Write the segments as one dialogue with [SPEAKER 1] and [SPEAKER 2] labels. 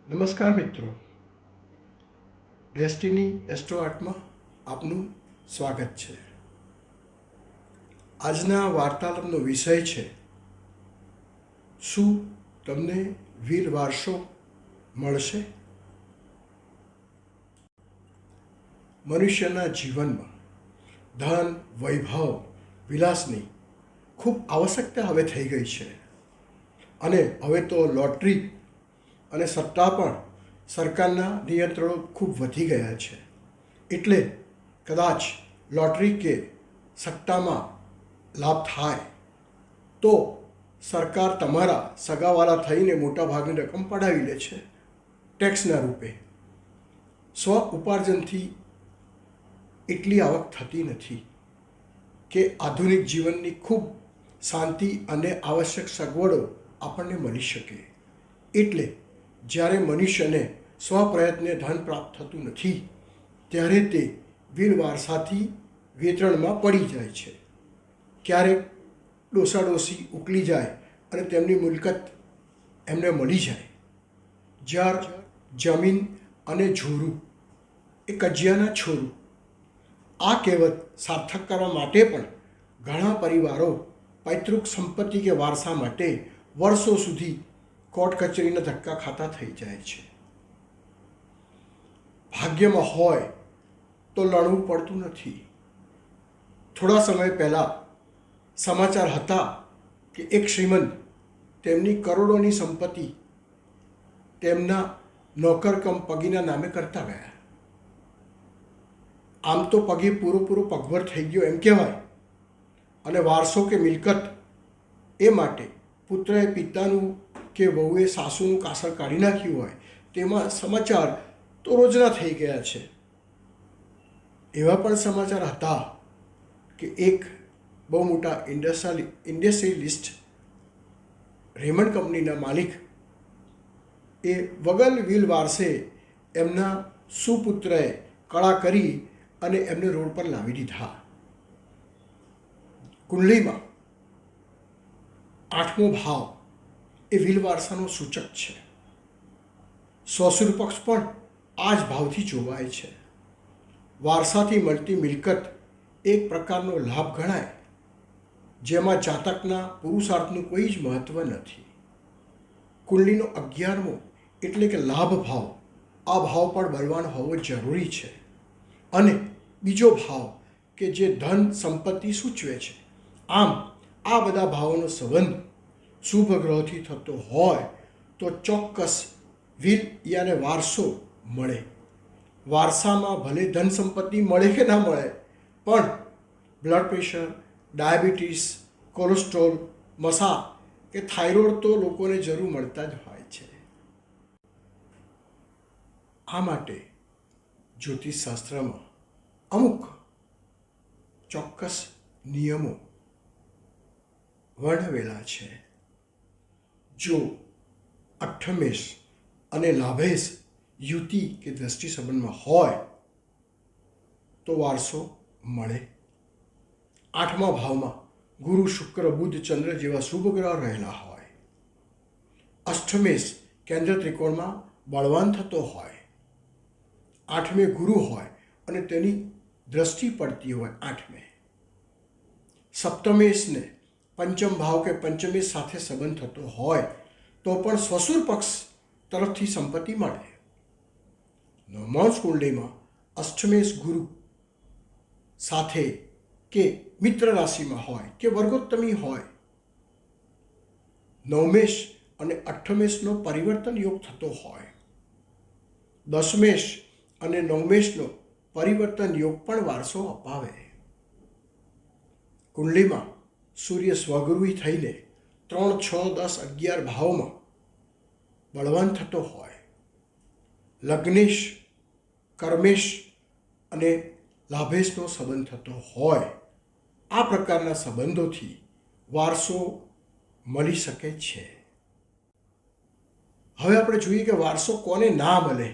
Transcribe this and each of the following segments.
[SPEAKER 1] નમસ્કાર મિત્રો, destiny astro આર્ટમાં આપનું સ્વાગત છે. આજના વાર્તાલાપનો વિષય છે, શું તમને વીર વારસો મળશે? મનુષ્યના જીવનમાં ધન, વૈભવ, વિલાસની ખૂબ આવશ્યકતા હવે થઈ ગઈ છે અને હવે તો લોટરી અને સટ્ટા પણ સરકારના નિયંત્રણો ખૂબ વધી ગયા છે. એટલે કદાચ લોટરી કે સટ્ટામાં લાભ થાય તો સરકાર તમારા સગાવાલા થઈને મોટાભાગની રકમ પડાવી લે છે ટેક્સના રૂપે. સ્વ ઉપાર્જનથી એટલી આવક થતી નથી કે આધુનિક જીવનની ખૂબ શાંતિ અને આવશ્યક સગવડો આપણને મળી શકે. એટલે જ્યારે મનુષ્યને સ્વપ્રયત્ને ધન પ્રાપ્ત થતું નથી ત્યારે તે વીર વારસાથી વેતરણમાં પડી જાય છે. ક્યારેક ડોસાડોસી ઉકલી જાય અને તેમની મિલકત એમને મળી જાય. જર, જમીન અને જોરું એ કજિયાના છોરું. આ કહેવત સાર્થક કરવા માટે પણ ઘણા પરિવારો પૈતૃક સંપત્તિ કે વારસા માટે વર્ષો સુધી કોર્ટ કચેરીના ધક્કા ખાતા થઈ જાય છે. ભાગ્યમાં હોય તો લડવું પડતું નથી. થોડા સમય પહેલાં સમાચાર હતા કે એક શ્રીમંત તેમની કરોડોની સંપત્તિ તેમના નોકર કમ પગીના નામે કરતા ગયા. આમ તો પગી પૂરો પગભર થઈ ગયો એમ કહેવાય, અને વારસો કે મિલકત એ માટે પુત્રએ પિતાનું કે વહુએ સાસુનું કાસળ કાઢી નાખ્યું હોય તેમાં સમાચાર તો રોજના થઈ ગયા છે. એવા પણ સમાચાર હતા કે એક બહુ મોટા ઇન્ડસ્ટ્રીલિસ્ટ રેમન્ડ કંપનીના માલિક એ વગર વિલ વારસે એમના સુપુત્રએ કળા કરી અને એમને રોડ પર લાવી દીધા. કુંડલીમાં 8મો ભાવ એ વિલ વારસાનો સૂચક છે. સ્વસુર પક્ષ પણ આ જ ભાવથી જોવાય છે. વારસાથી મળતી મિલકત એક પ્રકારનો લાભ ગણાય, જેમાં જાતકના પુરુષાર્થનું કોઈ જ મહત્વ નથી. કુંડલીનો 11મો એટલે કે લાભ ભાવ, આ ભાવ પણ બળવાન હોવો જરૂરી છે. અને બીજો ભાવ કે જે ધન સંપત્તિ સૂચવે છે. આમ આ બધા ભાવોનો સંબંધ શુભ ગ્રહોથી થતો હોય તો ચોક્કસ વિલ યાને વારસો મળે. વારસામાં ભલે ધન સંપત્તિ મળે કે ના મળે, પણ બ્લડ પ્રેશર, ડાયાબિટીસ, કોલેસ્ટ્રોલ, મસા કે થાઇરોઇડ તો લોકોને જરૂર મળતા જ હોય છે. આ માટે જ્યોતિષશાસ્ત્રમાં અમુક ચોક્કસ નિયમો વર્ણવેલા છે. જો અઠ્ઠમેશ અને લાભેશ યુતિ કે દ્રષ્ટિ સંબંધમાં હોય તો વારસો મળે. 8મા ભાવમાં ગુરુ, શુક્ર, બુધ, ચંદ્ર જેવા શુભ ગ્રહ રહેલા હોય. અષ્ટમેશ કેન્દ્ર ત્રિકોણમાં બળવાન થતો હોય. 8મે ગુરુ હોય અને તેની દ્રષ્ટિ પડતી હોય 8મે. સપ્તમેશને પંચમ ભાવ કે પંચમેશ સાથે સંબંધ થતો હોય તો પણ સ્વસુર પક્ષ તરફથી સંપત્તિ મળે. નવમાંશ કુંડલીમાં અષ્ટમેશ ગુરુ સાથે કે મિત્ર રાશિમાં હોય કે વર્ગોત્તમી હોય, નવમેશ અને અઠ્ઠમેશનો પરિવર્તન યોગ થતો હોય, દશમેશ અને નવમેશનો પરિવર્તન યોગ પણ વારસો અપાવે. કુંડલીમાં સૂર્ય સ્વગુરુ થઈને 3, 6, 10, 11 ભાવમાં બળવાન થતો હોય, લગ્નેશ, કર્મેશ અને લાભેશનો સંબંધ થતો હોય, આ પ્રકારના સંબંધોથી વારસો મળી શકે છે. હવે આપણે જોઈએ કે વારસો કોને ના મળે.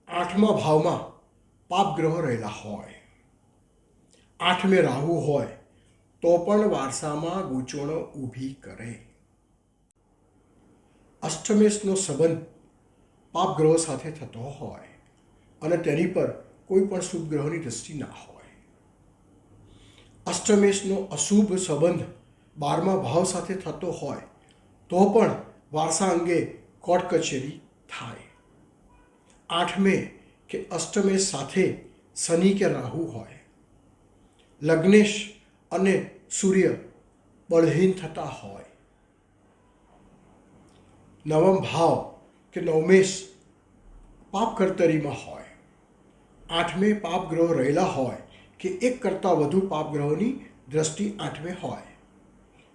[SPEAKER 1] 8મા ભાવમાં પાપ ગ્રહો રહેલા હોય. 8મે રાહુ હોય તો પણ વારસામાં ગૂંચવણો ઊભી કરે. અષ્ટમેશનો સંબંધ પાપ ગ્રહો સાથે થતો હોય અને તેની પર કોઈ પણ શુભ ગ્રહોની દ્રષ્ટિ ના હોય. અષ્ટમેશનો અશુભ સંબંધ 12મા ભાવ સાથે થતો હોય તો પણ વારસા અંગે કોર્ટ કચેરી થાય. 8મે કે અષ્ટમેશ સાથે શનિ કે રાહુ હોય, લગ્નેશ અને સૂર્ય બળહીન થતા હોય, 9મ ભાવ કે નવમેશ પાપ કર્તરીમાં હોય, 8મે પાપ ગ્રહો રહેલા હોય કે એક કરતાં વધુ પાપ ગ્રહોની દ્રષ્ટિ 8મે હોય,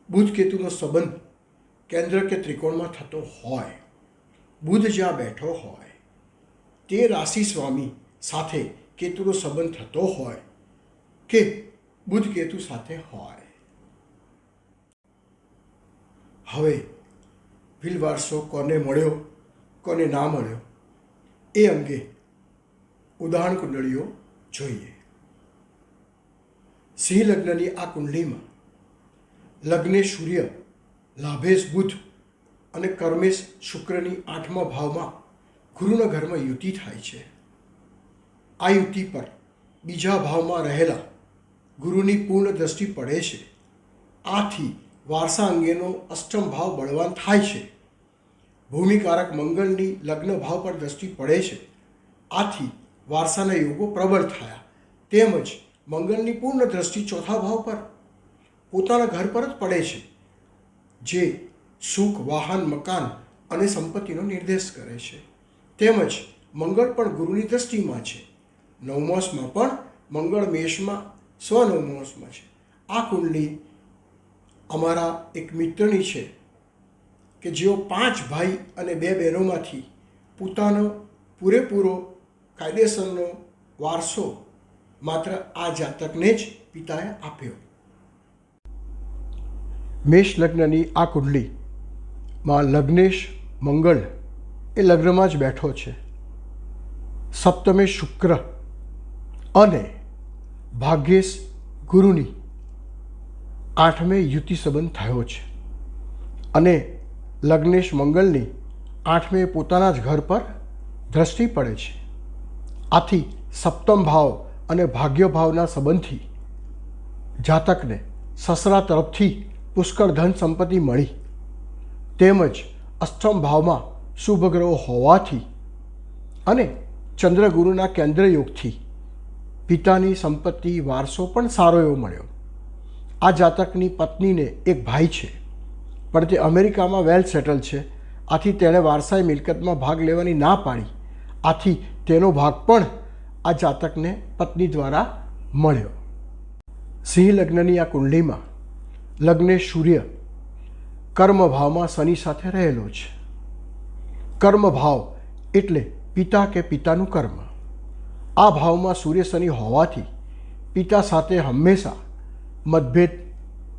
[SPEAKER 1] બુધ કેતુનો સંબંધ કેન્દ્ર કે ત્રિકોણમાં થતો હોય, બુધ જ્યાં બેઠો હોય તે રાશિ સ્વામી સાથે કેતુનો સંબંધ થતો હોય કે બુધ કેતુ સાથે હોય. હવે વિલવારસો કોને મળ્યો કોને ના મળ્યો એ અંગે ઉદાહરણ કુંડળીઓ જોઈએ. સિંહ લગ્નની આ કુંડલીમાં લગ્નેશ સૂર્ય, લાભેશ બુધ અને કર્મેશ શુક્રની 8મા ભાવમાં ગુરુના ઘરમાં યુતિ થાય છે. આ યુતિ પર બીજા ભાવમાં રહેલા ગુરુની પૂર્ણ દ્રષ્ટિ પડે છે. આથી વારસા અંગેનો અષ્ટમ ભાવ બળવાન થાય છે. ભૂમિકારક મંગળની લગ્ન ભાવ પર દ્રષ્ટિ પડે છે. આથી વારસાના યોગો પ્રબળ થયા. તેમજ મંગળની પૂર્ણ દ્રષ્ટિ ચોથા ભાવ પર પોતાના ઘર પર જ પડે છે, જે સુખ, વાહન, મકાન અને સંપત્તિનો નિર્દેશ કરે છે. તેમજ મંગળ પણ ગુરુની દ્રષ્ટિમાં છે. નવમાંશમાં પણ મંગળ મેષમાં સ્વનવમાંશમાં છે. આ કુંડલી અમારા એક મિત્રની છે કે જેઓ 5 ભાઈ અને 2 બહેનોમાંથી પોતાનો પૂરેપૂરો કાયદેસરનો વારસો માત્ર આ જાતકને જ પિતાએ આપ્યો. મેષ લગ્નની આ કુંડલીમાં લગ્નેશ મંગળ એ લગ્નમાં જ બેઠો છે. સપ્તમે શુક્ર અને ભાગ્યેશ ગુરુની 8મે યુતિ સંબંધ થયો છે અને લગ્નેશ મંગળની 8મે પોતાના જ ઘર પર દ્રષ્ટિ પડે છે. આથી સપ્તમ ભાવ અને ભાગ્ય ભાવના સંબંધથી જાતકને સસરા તરફથી પુષ્કળ ધન સંપત્તિ મળી. તેમજ અષ્ટમ ભાવમાં શુભ ગ્રહો હોવાથી અને ચંદ્રગુરુના કેન્દ્ર યોગથી પિતાની સંપત્તિ વારસો પણ સારો એવો મળ્યો. આ જાતકની પત્નીને એક ભાઈ છે, પણ તે અમેરિકામાં વેલ સેટલ છે. આથી તેણે વારસાઈ મિલકતમાં ભાગ લેવાની ના પાડી. આથી તેનો ભાગ પણ આ જાતકને પત્ની દ્વારા મળ્યો. સિંહ લગ્નની આ કુંડલીમાં લગ્નેશ સૂર્ય કર્મ ભાવમાં શનિ સાથે રહેલો છે. કર્મ ભાવ એટલે પિતા કે પિતાનું કર્મ. આ ભાવમાં સૂર્ય શનિ હોવાથી પિતા સાથે હંમેશા મતભેદ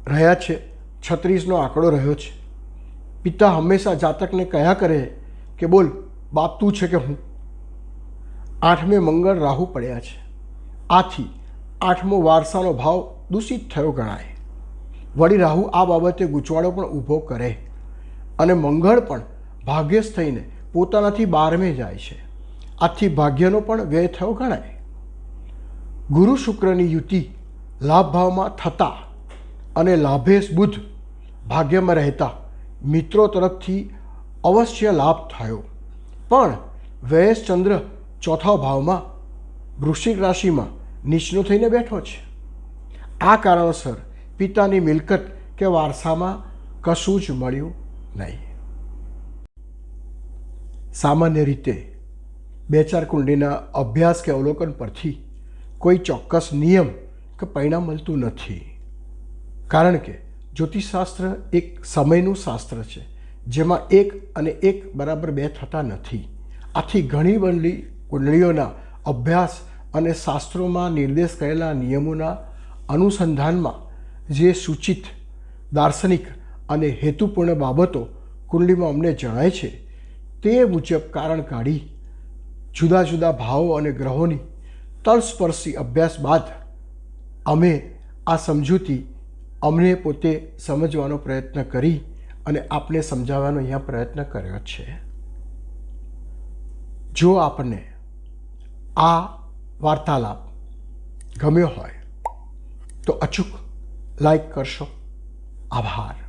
[SPEAKER 1] રહ્યા છે. 36નો આંકડો રહ્યો છે. પિતા હંમેશા જાતકને કહ્યા કરે કે બોલ બાપ તું છે કે હું. 8મે મંગળ રાહુ પડ્યા છે. આથી 8મો વારસાનો ભાવ દૂષિત થયો ગણાય. વળી રાહુ આ બાબતે ગૂંચવાડો પણ ઊભો કરે અને મંગળ પણ ભાગ્યસ્થ થઈને પોતાનાથી 12મે જાય છે. આથી ભાગ્યનો પણ વ્યય થયો ગણાય. ગુરુ શુક્રની યુતિ લાભ ભાવમાં થતા અને લાભેશ બુધ ભાગ્યમાં રહેતા મિત્રો તરફથી અવશ્ય લાભ થયો. પણ વ્યયેશ ચંદ્ર ચોથા ભાવમાં વૃશ્ચિક રાશિમાં નીચનો થઈને બેઠો છે. આ કારણસર પિતાની મિલકત કે વારસામાં કશું જ મળ્યું નહીં. સામાન્ય રીતે 2-4 કુંડલીના અભ્યાસ કે અવલોકન પરથી કોઈ ચોક્કસ નિયમ કે પરિણામ મળતું નથી. કારણ કે જ્યોતિષશાસ્ત્ર એક સમયનું શાસ્ત્ર છે, જેમાં 1 અને 1 બરાબર 2 થતા નથી. આથી ઘણી બધી કુંડળીઓના અભ્યાસ અને શાસ્ત્રોમાં નિર્દેશ કરેલા નિયમોના અનુસંધાનમાં જે સૂચિત દાર્શનિક અને હેતુપૂર્ણ બાબતો કુંડલીમાં અમને જણાય છે તે મુજબ કારણ કાઢી જુદા જુદા ભાવો અને ગ્રહોની તલસ્પર્શી અભ્યાસ બાદ અમે આ સમજૂતી અમને પોતે સમજવાનો પ્રયત્ન કરી અને આપને સમજાવવાનો અહીંયા પ્રયત્ન કર્યો છે. જો આપને આ વાર્તાલાપ ગમ્યો હોય તો અચૂક લાઈક કરશો. આભાર.